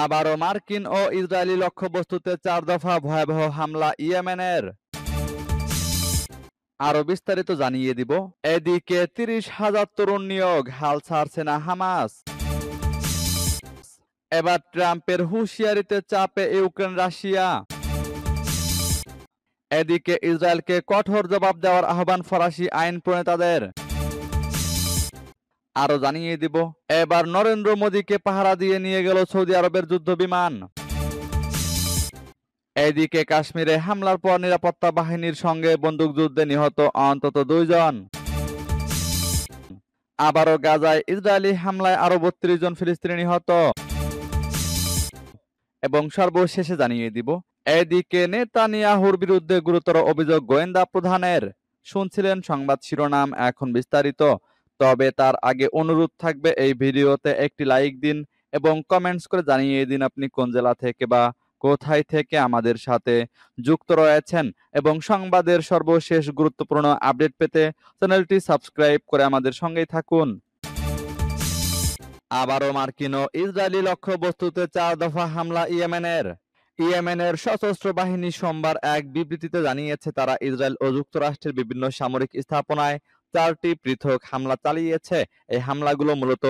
আবারও মার্কিন ও ইসরায়েলি লক্ষ্যবস্তুতে ৪ দফা ভয়াবহ হামলা ইয়েমেনের। আরো বিস্তারিত জানিয়ে দিব। এদিকে ৩০,০০০ তরুণ নিয়োগ, হাল ছাড়ছে না হামাস। এবার ট্রাম্পের হুঁশিয়ারিতে চাপে ইউক্রেন রাশিয়া। এদিকে ইসরায়েলকে কঠোর জবাব দেওয়ার আহ্বান ফরাসি আইন প্রণেতাদের। আরো জানিয়ে দিব, এবার নরেন্দ্র মোদীকে পাহারা দিয়ে নিয়ে গেল সৌদি আরবের যুদ্ধ বিমান। এদিকে কাশ্মীরে হামলার পর নিরাপত্তা বাহিনীর সঙ্গে বন্দুকযুদ্ধে নিহত অন্তত ২ জন। আবারও গাজায় ইসরায়েলি হামলায় আরো ৩২ জন ফিলিস্তিনি নিহত। এবং সর্বশেষে জানিয়ে দিব, এদিকে নেতানিয়াহুর বিরুদ্ধে গুরুতর অভিযোগ গোয়েন্দা প্রধানের। শুনছিলেন সংবাদ শিরোনাম, এখন বিস্তারিত। তবে তার আগে অনুরোধ থাকবে এই ভিডিওতে একটি লাইক দিন এবং কমেন্টস করে জানিয়ে দিন আপনি কোন জেলা থেকে বা কোথায় থেকে আমাদের সাথে যুক্ত রয়েছেন। এবং সংবাদের সর্বশেষ গুরুত্বপূর্ণ আপডেট পেতে চ্যানেলটি সাবস্ক্রাইব করে আমাদের সঙ্গেই থাকুন। আবারও মার্কিন ও ইসরায়েলি লক্ষ্যবস্তুতে ৪ দফা হামলা ইয়েমেনের। ইয়েমেনের সশস্ত্র বাহিনী সোমবার এক বিবৃতিতে জানিয়েছে, তারা ইসরায়েল ও যুক্তরাষ্ট্রের বিভিন্ন সামরিক স্থাপনায় ৪টি পৃথক হামলা চালিয়েছে। এই হামলাগুলো মূলত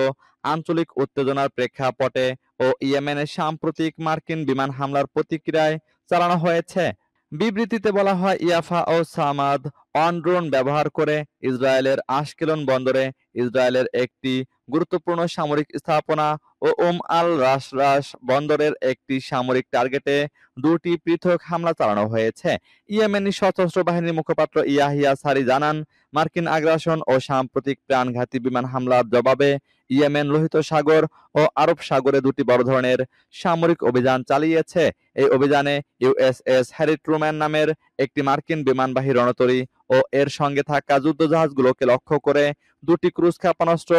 আঞ্চলিক উত্তেজনার প্রেক্ষাপটে ও ইয়েমেনের সাম্প্রতিক মার্কিন বিমান হামলার প্রতিক্রিয়ায় চালানো হয়েছে। বিবৃতিতে বলা হয়, ইয়াফা ও সামাদ অন ড্রোন ব্যবহার করে ইসরায়েলের আশকেলন বন্দরে ইসরায়েলের একটি গুরুত্বপূর্ণ সামরিক স্থাপনা ও আল রাশ বন্দরের একটি সামরিক টার্গেটে ২টি পৃথক হামলা চালানো হয়েছে। ইয়েমেনি সশস্ত্র বাহিনীর মুখপাত্র ইয়াহিয়া সারি জানান, মার্কিন আগ্রাসন ও সাম্প্রতিক প্রাণঘাতী বিমান হামলার জবাবে ইয়েমেন লোহিত সাগর ও আরব সাগরে ২টি বড় ধরনের সামরিক অভিযান চালিয়েছে। এই অভিযানে ইউএসএস হ্যারি ট্রুম্যান নামের একটি মার্কিন বিমানবাহী রণতরী ও এর সঙ্গে থাকা যুদ্ধজাহাজগুলোকে লক্ষ্য করে ২টি ক্রুজ ক্ষেপণাস্ত্র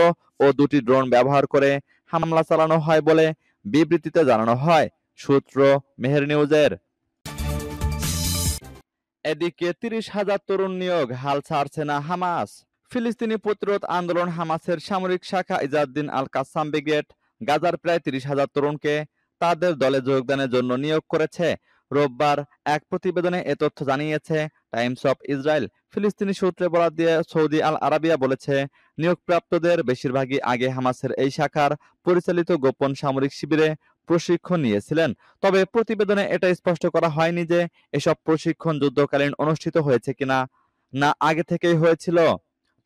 ও ২টি ড্রোন ব্যবহার করে হামলা চালানো হয় বলে বিবৃতিতে জানানো হয়। সূত্র মেহের নিউজের। এদিকে ৩০,০০০ তরুণ নিয়োগ, হাল ছাড়ছে না হামাস। ফিলিস্তিনি প্রতিরোধ আন্দোলন হামাসের সামরিক শাখা ইজাদ্দিন আল কাসাম ব্রিগেড গাজার প্রায় ৩০,০০০ তরুণকে তাদের দলে যোগদানের জন্য নিয়োগ করেছে। রোববার এক প্রতিবেদনে এ তথ্য জানিয়েছে টাইমস অফ ইসরায়েল। ফিলিস্তিনি সূত্রে বরাত দিয়ে সৌদি আল আরাবিয়া বলেছে, নিয়োগপ্রাপ্তদের বেশিরভাগই আগে হামাসের এই শাখার পরিচালিত গোপন সামরিক শিবিরে প্রশিক্ষণ নিয়েছিলেন। তবে প্রতিবেদনে এটা স্পষ্ট করা হয়নি যে এসব প্রশিক্ষণ যুদ্ধকালীন অনুষ্ঠিত হয়েছে কিনা, না আগে থেকেই হয়েছিল।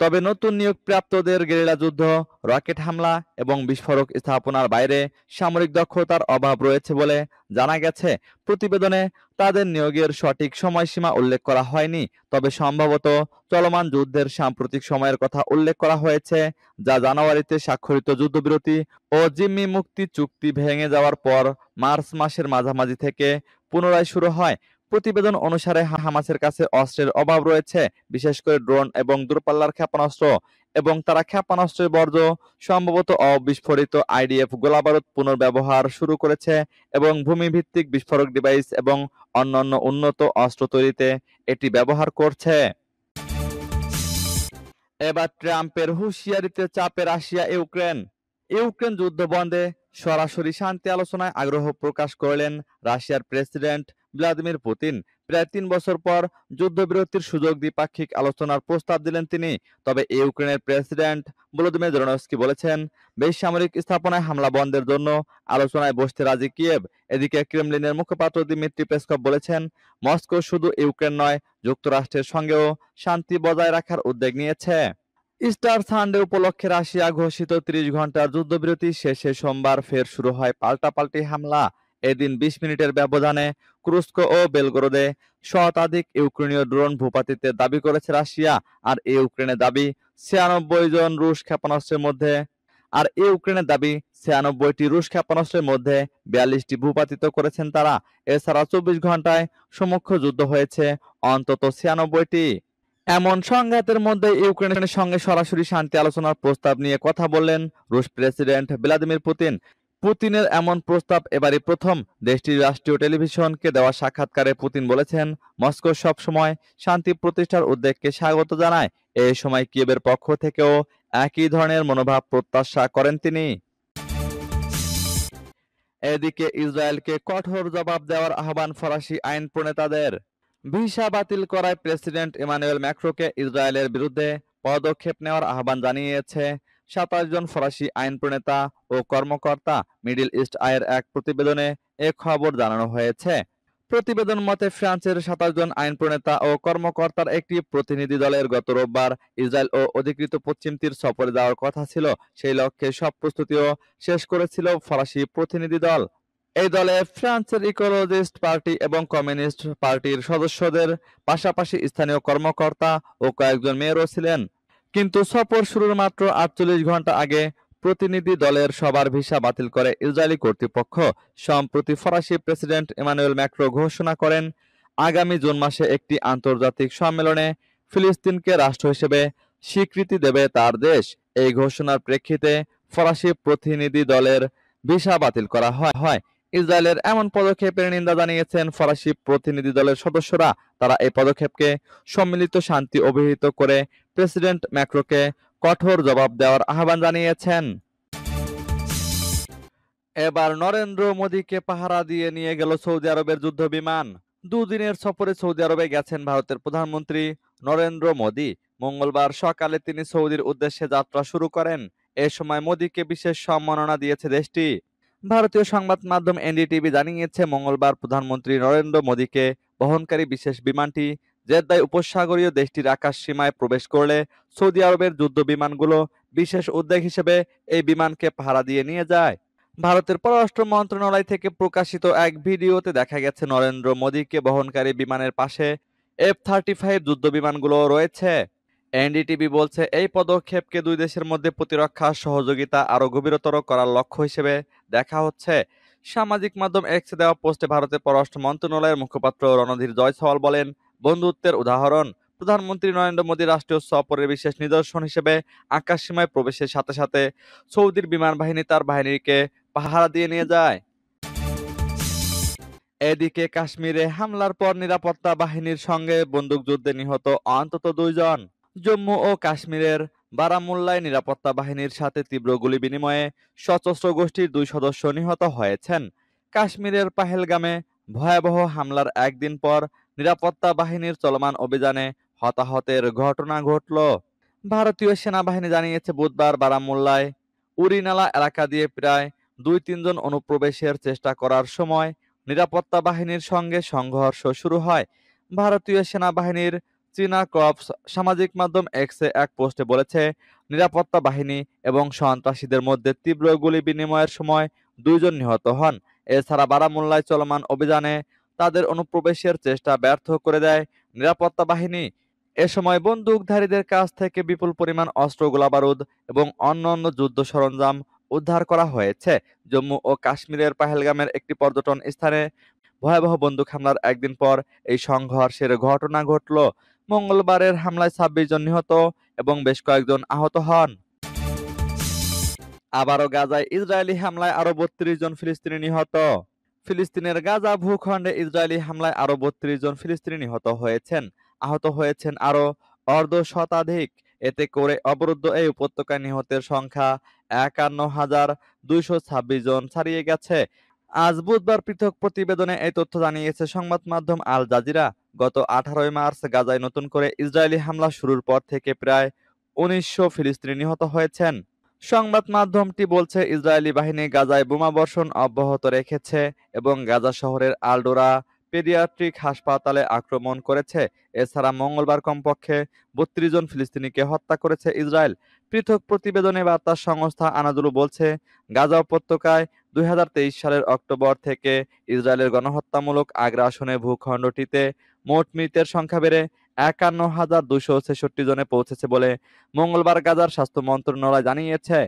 তবে নতুন নিয়োগপ্রাপ্তদের গেরিলা যুদ্ধ, রকেট হামলা এবং বিস্ফোরক স্থাপনার বাইরে সামরিক দক্ষতার অভাব রয়েছে বলে জানা গেছে। প্রতিবেদনে তাদের নিয়োগের সঠিক সময়সীমা উল্লেখ করা হয়নি, তবে সম্ভবত চলমান যুদ্ধের সাম্প্রতিক সময়ের কথা উল্লেখ করা হয়েছে, যা জানুয়ারিতে স্বাক্ষরিত যুদ্ধবিরতি ও জিম্মি মুক্তি চুক্তি ভেঙে যাওয়ার পর মার্চ মাসের মাঝামাঝি থেকে পুনরায় শুরু হয়। প্রতিবেদন অনুসারে হামাসের কাছে অস্ত্রের অভাব রয়েছে, বিশেষ করে ড্রোন এবং দূরপাল্লার ক্ষেপণাস্ত্র, এবং তারা ক্ষেপণাস্ত্রের বর্জ্য, সম্ভবত অবিস্ফোরিত আইডিএফ গোলাবারুদ পুনর্ব্যবহার শুরু করেছে এবং ভূমিভিত্তিক বিস্ফোরক ডিভাইস এবং অন্যান্য উন্নত অস্ত্র তৈরিতে এটি ব্যবহার করছে। এবার ট্রাম্পের হুঁশিয়ারিতে চাপে রাশিয়া ইউক্রেন। ইউক্রেন যুদ্ধ বন্ধে সরাসরি শান্তি আলোচনায় আগ্রহ প্রকাশ করলেন রাশিয়ার প্রেসিডেন্ট ভ্লাদিমির পুতিন। প্রায় ৩ বছর পর যুদ্ধবিরতির সুযোগ দ্বিপাক্ষিক আলোচনার প্রস্তাব দিলেন তিনি। তবে ইউক্রেনের প্রেসিডেন্ট ভলোদিমির জেলেনস্কি বলেছেন, বেসামরিক স্থাপনায় হামলা বন্ধের জন্য আলোচনায় বসতে রাজি কিয়েভ। এদিকে ক্রেমলিনের মুখপাত্র দিমিত্রি পেসকভ বলেছেন, মস্কো শুধু ইউক্রেন নয়, যুক্তরাষ্ট্রের সঙ্গেও শান্তি বজায় রাখার উদ্যোগ নিয়েছে। ইস্টার সানডে উপলক্ষে রাশিয়া ঘোষিত ৩০ ঘন্টার যুদ্ধবিরতি শেষে সোমবার ফের শুরু হয় পাল্টাপাল্টি হামলা। এদিন ২০ মিনিটের ব্যবধানে কুর্স্ক ও বেলগরোদে শতাধিক ইউক্রেনীয় ড্রোন ভূপাতিতের দাবি করেছে রাশিয়া। আর ইউক্রেনের দাবি ৯৬টি রুশ ক্ষেপণাস্ত্রের মধ্যে ৪২টি ভূপাতিত করেছেন তারা। এছাড়া ২৪ ঘন্টায় সমুখ্য যুদ্ধ হয়েছে অন্তত ৯৬টি। এমন সংঘাতের মধ্যে ইউক্রেনের সঙ্গে সরাসরি শান্তি আলোচনার প্রস্তাব নিয়ে কথা বললেন রুশ প্রেসিডেন্ট ভ্লাদিমির পুতিন। পুতিনের এমন প্রস্তাব এবারই প্রথম। দেশটির রাষ্ট্রীয় টেলিভিশনকে দেওয়া সাক্ষাৎকারে পুতিন বলেছেন, মস্কো সব সময় শান্তি প্রতিষ্ঠার উদ্যোগকে স্বাগত জানায়। এই সময় কিয়েভের পক্ষ থেকেও একই ধরনের মনোভাব প্রত্যাশা করেন তিনি। এদিকে ইসরায়েলকে কঠোর জবাব দেওয়ার আহ্বান ফরাসি আইন প্রণেতাদের। ভিসা বাতিল করায় প্রেসিডেন্ট ইমানুয়েল ম্যাক্রোকে ইসরায়েলের বিরুদ্ধে পদক্ষেপ নেওয়ার আহ্বান জানিয়েছে 27 জন ফরাসি আইন প্রণেতা ও কর্মকর্তা। মিডল ইস্ট আইয়ের এক প্রতিবেদনে এ খবর জানানো হয়েছে। প্রতিবেদন মতে ফ্রান্সের 27 জন আইন প্রণেতা ও কর্মকর্তার একটি প্রতিনিধি দলের গত রোববার ইসরায়েল ও অধিকৃত পশ্চিম তীর সফরে যাওয়ার কথা ছিল। সেই লক্ষ্যে সব প্রস্তুতিও শেষ করেছিল ফরাসি প্রতিনিধি দল। এই দলে ফ্রান্সের ইকোলজিস্ট পার্টি এবং কমিউনিস্ট পার্টির সদস্যদের পাশাপাশি স্থানীয় কর্মকর্তা ও কয়েকজন মেয়রও ছিলেন। কিন্তু সফর শুরুর মাত্র 48 ঘন্টা আগে প্রতিনিধি দলের সবার ভিসা বাতিল করে ইসরায়েলি কর্তৃপক্ষ। সম্প্রতি ফরাসি প্রেসিডেন্ট ইমানুয়েল ম্যাক্রো ঘোষণা করেন, আগামী জুন মাসে একটি আন্তর্জাতিক সম্মেলনে ফিলিস্তিনকে রাষ্ট্র হিসেবে স্বীকৃতি দেবে তার দেশ। এই ঘোষণার প্রেক্ষিতে ফরাসি প্রতিনিধি দলের ভিসা বাতিল করা হয়। ইসরায়েলের এমন পদক্ষেপের নিন্দা জানিয়েছেন ফরাসি প্রতিনিধি দলের সদস্যরা। তারা এই পদক্ষেপকে সম্মিলিত শান্তি অভিহিত করে প্রেসিডেন্ট ম্যাক্রোকে কঠোর জবাব দেওয়ার আহ্বান জানিয়েছেন। এবার নরেন্দ্র মোদীকে পাহারা দিয়ে নিয়ে গেল সৌদি আরবের যুদ্ধ বিমান। দুদিনের সফরে সৌদি আরবে গেছেন ভারতের প্রধানমন্ত্রী নরেন্দ্র মোদী। মঙ্গলবার সকালে তিনি সৌদির উদ্দেশ্যে যাত্রা শুরু করেন। এ সময় মোদীকে বিশেষ সম্মাননা দিয়েছে দেশটি। ভারতীয় সংবাদ মাধ্যম এনডিটিভি জানিয়েছে, মঙ্গলবার প্রধানমন্ত্রী নরেন্দ্র মোদীকে বহনকারী বিশেষ বিমানটি জেদ্দায় উপসাগরীয় দেশটির আকাশ সীমায় প্রবেশ করলে সৌদি আরবের যুদ্ধ বিমানগুলো বিশেষ উদ্যোগ হিসেবে এই বিমানকে পাহারা দিয়ে নিয়ে যায়। ভারতের পররাষ্ট্র মন্ত্রণালয় থেকে প্রকাশিত এক ভিডিওতে দেখা গেছে নরেন্দ্র মোদীকে বহনকারী বিমানের পাশে F-35 যুদ্ধ বিমানগুলো রয়েছে। এনডিটিভি বলছে, এই পদক্ষেপকে দুই দেশের মধ্যে প্রতিরক্ষা সহযোগিতা আরো গভীরতর করার লক্ষ্য হিসেবে দেখা হচ্ছে। সামাজিক মাধ্যম এক্সে দেওয়া পোস্টে ভারতের পররাষ্ট্র মন্ত্রণালয়ের মুখপাত্র রণধীর জয়সওয়াল বলেন, বন্ধুত্বের উদাহরণ। প্রধানমন্ত্রী নরেন্দ্র মোদী রাষ্ট্রীয় সফরের বিশেষ নিদর্শন হিসেবে আকাশসীমায় প্রবেশের সাথে সাথে সৌদির বিমান বাহিনী তার বাহিনীকে পাহারা দিয়ে নিয়ে যায়। এদিকে কাশ্মীরে হামলার পর নিরাপত্তা বাহিনীর সঙ্গে বন্দুকযুদ্ধে নিহত অন্তত 2 জন। জম্মু ও কাশ্মীরের বারামুল্লায় নিরাপত্তা বাহিনীর সাথে তীব্র গুলি বিনিময়ে সশস্ত্র গোষ্ঠীর 2 সদস্য নিহত হয়েছেন। কাশ্মীরের পাহেলগামে ভয়াবহ হামলার একদিন পর নিরাপত্তা বাহিনীর চলমান অভিযানে হতাহতের ঘটনা ঘটল। ভারতীয় সেনাবাহিনী জানিয়েছে, বুধবার বারামুল্লায় উরিনালা এলাকা দিয়ে প্রায় 2-3 জন অনুপ্রবেশের চেষ্টা করার সময় নিরাপত্তা বাহিনীর সঙ্গে সংঘর্ষ শুরু হয়। ভারতীয় সেনাবাহিনীর চীনা কর্পস সামাজিক মাধ্যম এক্সে এক পোস্টে বলেছে, নিরাপত্তা বাহিনী এবং সন্ত্রাসীদের মধ্যে তীব্র গুলি বিনিময়ের সময় 2 জন নিহত হন। এছাড়া বারামুল্লায় চলমান অভিযানে তাদের অনুপ্রবেশের চেষ্টা ব্যর্থ করে দেয় নিরাপত্তা বাহিনী। এ সময় বন্দুকধারীদের কাছ থেকে বিপুল পরিমাণ অস্ত্র, গোলাবারুদ এবং অন্যান্য যুদ্ধ সরঞ্জাম উদ্ধার করা হয়েছে। জম্মু ও কাশ্মীরের পাহেলগামের একটি পর্যটন স্থানে ভয়াবহ বন্দুক হামলার একদিন পর এই সংঘর্ষের ঘটনা ঘটল। মঙ্গলবারের হামলায় 26 জন নিহত এবং বেশ কয়েকজন আহত হন। আবারও গাজায় ইসরায়েলি হামলায় আরো 32 জন ফিলিস্তিনি নিহত। ফিলিস্তিনের গাজা ভূখণ্ডে ইসরায়েলি হামলায় আরো 32 জন ফিলিস্তিনি নিহত হয়েছেন। আহত হয়েছেন আরো অর্ধশতাধিক। এতে করে অবরুদ্ধ এই উপত্যকায় নিহতের সংখ্যা 51,226 জন ছাড়িয়ে গেছে। আজ বুধবার পৃথক প্রতিবেদনে এই তথ্য জানিয়েছে সংবাদ মাধ্যম আল জাজিরা। গত 18 মার্চ গাজায় নতুন করে ইসরায়েলি হামলা শুরুর পর থেকে প্রায় 1900 ফিলিস্তিনি নিহত হয়েছেন। সংবাদ মাধ্যমটি বলছে, ইসরায়েলি বাহিনী গাজায় বোমাবর্ষণ অব্যাহত রেখেছে এবং গাজা শহরের আল-ডোরা পেডিয়াট্রিক হাসপাতালে আক্রমণ করেছে। এছাড়া মঙ্গলবার কমপক্ষে 32 জন ফিলিস্তিনিকে হত্যা করেছে ইসরায়েল। পৃথক প্রতিবেদনে বার্তা সংস্থা আনাদুলু বলছে, গাজা উপত্যকায় 2023 সালের অক্টোবর থেকে ইসরায়েলের গণহত্যামূলক আগ্রাসনে ভূখণ্ডটিতে মোট মৃতের সংখ্যা বেড়ে 51,266 জনে পৌঁছেছে বলে মঙ্গলবার গাজার স্বাস্থ্য মন্ত্রণালয় জানিয়েছে।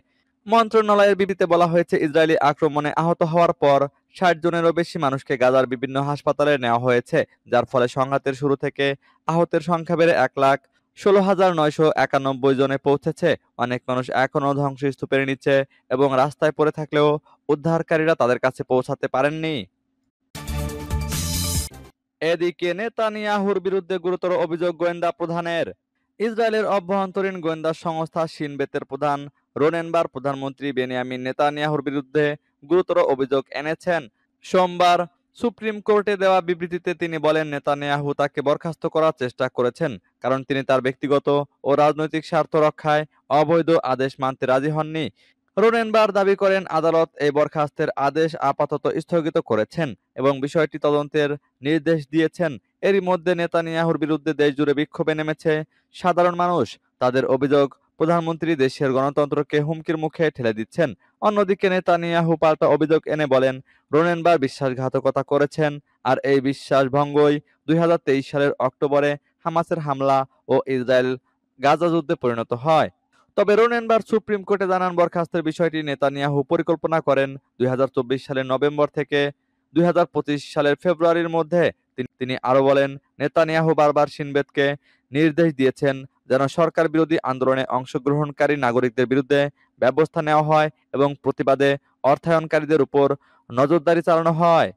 মন্ত্রণালয়ের বিবৃতিতে বলা হয়েছে, ইসরায়েলি আক্রমণে আহত হওয়ার পর 60 জনেরও বেশি মানুষকে গাজার বিভিন্ন হাসপাতালে নেওয়া হয়েছে, যার ফলে সংঘাতের শুরু থেকে আহতের সংখ্যা বেড়ে 1,16,991 জনে পৌঁছেছে। অনেক মানুষ এখনও ধ্বংসস্তূপের নিচে এবং রাস্তায় পড়ে থাকলেও উদ্ধারকারীরা তাদের কাছে পৌঁছাতে পারেননি। এদিকে নেতানিয়াহুর বিরুদ্ধে গুরুতর অভিযোগ গোয়েন্দা প্রধানের। ইসরায়েলের অভ্যন্তরীণ গোয়েন্দা সংস্থা শিন বেতের প্রধান রোনেন বার প্রধানমন্ত্রী বেনিয়ামিন নেতানিয়াহুর বিরুদ্ধে গুরুতর অভিযোগ এনেছেন। সোমবার সুপ্রিম কোর্টে দেওয়া বিবৃতিতে তিনি বলেন, নেতানিয়াহু তাকে বরখাস্ত করার চেষ্টা করেছেন কারণ তিনি তার ব্যক্তিগত ও রাজনৈতিক স্বার্থ রক্ষায় অবৈধ আদেশ মানতে রাজি হননি। রোনেনবার দাবি করেন, আদালত এই বরখাস্তের আদেশ আপাতত স্থগিত করেছেন এবং বিষয়টি তদন্তের নির্দেশ দিয়েছেন। এরই মধ্যে নেতানিয়াহুর বিরুদ্ধে দেশজুড়ে বিক্ষোভে নেমেছে সাধারণ মানুষ। তাদের অভিযোগ, প্রধানমন্ত্রী দেশের গণতন্ত্রকে হুমকির মুখে ঠেলে দিচ্ছেন। অন্যদিকে নেতানিয়াহু পাল্টা অভিযোগ এনে বলেন, রোনেনবার বিশ্বাসঘাতকতা করেছেন আর এই বিশ্বাস ভঙ্গই 2023 সালের অক্টোবরে হামাসের হামলা ও ইসরায়েল গাজা যুদ্ধে পরিণত হয়। তবে রোনেনবার সুপ্রিম কোর্টে জানান, বরখাস্তের বিষয়টি নেতানিয়াহু পরিকল্পনা করেন 2024 সালের নভেম্বর থেকে 2025 সালের ফেব্রুয়ারির মধ্যে। তিনি আরো বলেন, নেতানিয়াহু বারবার শিনবেতকে নির্দেশ দিয়েছেন যেন সরকার বিরোধী আন্দোলনে অংশগ্রহণকারী নাগরিকদের বিরুদ্ধে ব্যবস্থা নেওয়া হয় এবং প্রতিবাদে অর্থায়নকারীদের উপর নজরদারি চালানো হয়।